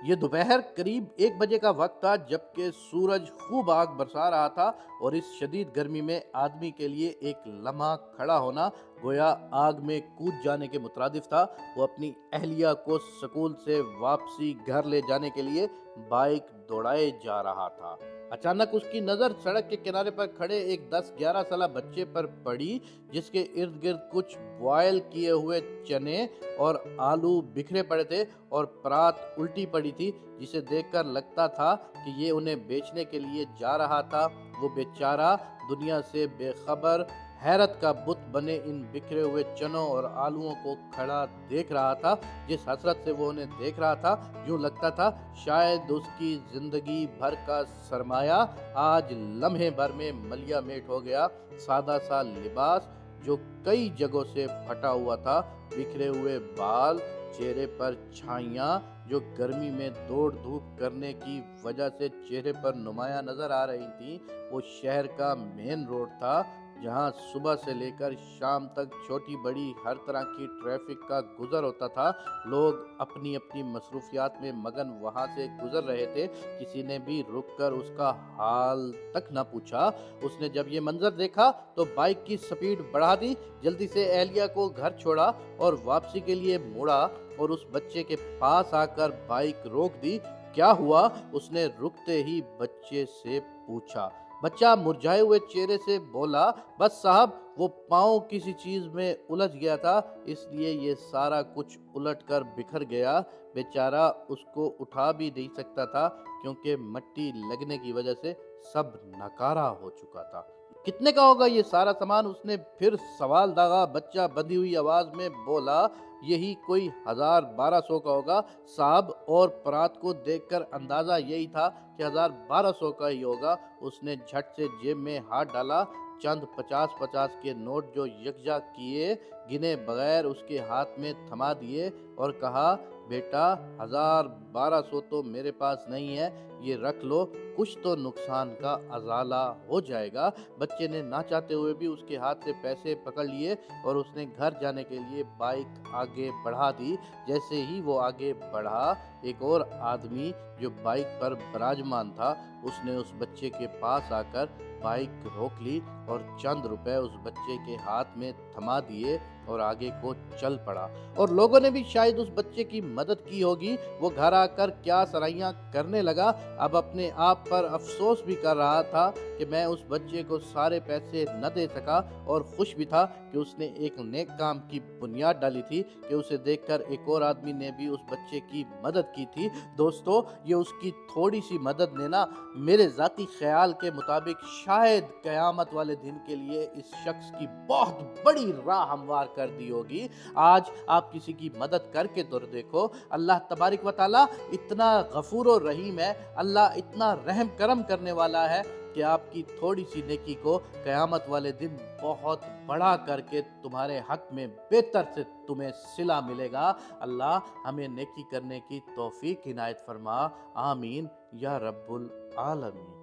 یہ دوپہر قریب 1 بجے کا وقت تھا جبکہ سورج خوب آگ برسا رہا تھا اور اس شدید گرمی میں آدمی کے لیے ایک لمحہ کھڑا ہونا گویا آگ میں کود جانے کے مترادف تھا۔ وہ اپنی اہلیہ کو سکول سے واپسی گھر لے جانے کے لیے بائک دوڑائے جا رہا تھا۔ اچانک اس کی نظر سڑک کے کنارے پر کھڑے ایک 10-11 سالہ بچے پر پڑی جس کے ارد گرد کچھ بوائل کیے ہوئے چنے اور آلو بکھرے پڑے تھے اور پرات الٹی پڑی تھی، جسے دیکھ کر لگتا تھا کہ یہ انہیں بیچنے کے لیے جا رہا تھا۔ وہ بیچارہ دنیا سے بے خبر حیرت کا بت بنے ان بکھرے ہوئے چنوں اور آلوؤں کو کھڑا دیکھ رہا تھا۔ جس حسرت سے وہ انہیں دیکھ رہا تھا، یوں لگتا تھا شاید اس کی زندگی بھر کا سرمایہ آج لمحے بھر میں ملیا میٹ ہو گیا۔ سادہ سا لباس جو کئی جگہوں سے پھٹا ہوا تھا، بکھرے ہوئے بال، چہرے پر چھائیاں جو گرمی میں دوڑ دھوپ کرنے کی وجہ سے چہرے پر نمایاں نظر آ رہی تھیں۔ وہ شہر کا مین روڈ تھا جہاں صبح سے لے کر شام تک چھوٹی بڑی ہر طرح کی ٹریفک کا گزر ہوتا تھا۔ لوگ اپنی اپنی مصروفیات میں مگن وہاں سے گزر رہے تھے، کسی نے بھی رک کر اس کا حال تک نہ پوچھا۔ اس نے جب یہ منظر دیکھا تو بائک کی سپیڈ بڑھا دی، جلدی سے اہلیہ کو گھر چھوڑا اور واپسی کے لیے مڑا اور اس بچے کے پاس آ کر بائک روک دی۔ کیا ہوا؟ اس نے رکتے ہی بچے سے پوچھا۔ بچہ مرجھائے ہوئے چہرے سے بولا، بس صاحب وہ پاؤں کسی چیز میں الجھ گیا تھا، اس لیے یہ سارا کچھ الٹ کر بکھر گیا۔ بیچارہ اس کو اٹھا بھی نہیں سکتا تھا کیونکہ مٹی لگنے کی وجہ سے سب ناکارہ ہو چکا تھا۔ کتنے کا ہوگا یہ سارا سامان؟ اس نے پھر سوال داغا۔ بچہ بدی ہوئی آواز میں بولا، یہی کوئی 1000-1200 کا ہوگا صاحب، اور پرات کو دیکھ کر اندازہ یہی تھا کہ 1000-1200 کا ہی ہوگا۔ اس نے جھٹ سے جیب میں ہاتھ ڈالا، چند 50-50 کے نوٹ جو یکجا کیے گنے بغیر اس کے ہاتھ میں تھما دیے اور کہا، بیٹا 1000-1200 تو میرے پاس نہیں ہے، یہ رکھ لو، کچھ تو نقصان کا ازالہ ہو جائے گا۔ بچے نے نہ چاہتے ہوئے بھی اس کے ہاتھ سے پیسے پکڑ لیے اور اس نے گھر جانے کے لیے بائک آگے بڑھا دی۔ جیسے ہی وہ آگے بڑھا، ایک اور آدمی جو بائک پر براجمان تھا، اس نے اس بچے کے پاس آ کر بائک روک لی اور چند روپے اس بچے کے ہاتھ میں تھما دیے اور آگے کو چل پڑا۔ اور لوگوں نے بھی شاید اس بچے کی مدد کی ہوگی۔ وہ گھر آ کر کیا سرائیاں کرنے لگا، اب اپنے آپ پر افسوس بھی کر رہا تھا کہ میں اس بچے کو سارے پیسے نہ دے سکا، اور خوش بھی تھا کہ اس نے ایک نیک کام کی بنیاد ڈالی تھی کہ اسے دیکھ کر ایک اور آدمی نے بھی اس بچے کی مدد کی تھی۔ دوستو، یہ اس کی تھوڑی سی مدد نے نا میرے ذاتی خیال کے مطابق شاید قیامت والے دن کے لیے اس شخص کی بہت بڑی راہ ہموار کر دی ہوگی۔ آج آپ کسی کی مدد کر کے تو دیکھو، اللہ تبارک و تعالیٰ اتنا غفور و رحیم ہے، اللہ اتنا رحم کرم کرنے والا ہے کہ آپ کی تھوڑی سی نیکی کو قیامت والے دن بہت بڑا کر کے تمہارے حق میں بہتر سے تمہیں صلہ ملے گا۔ اللہ ہمیں نیکی کرنے کی توفیق عنایت فرما، آمین یا رب العالمین۔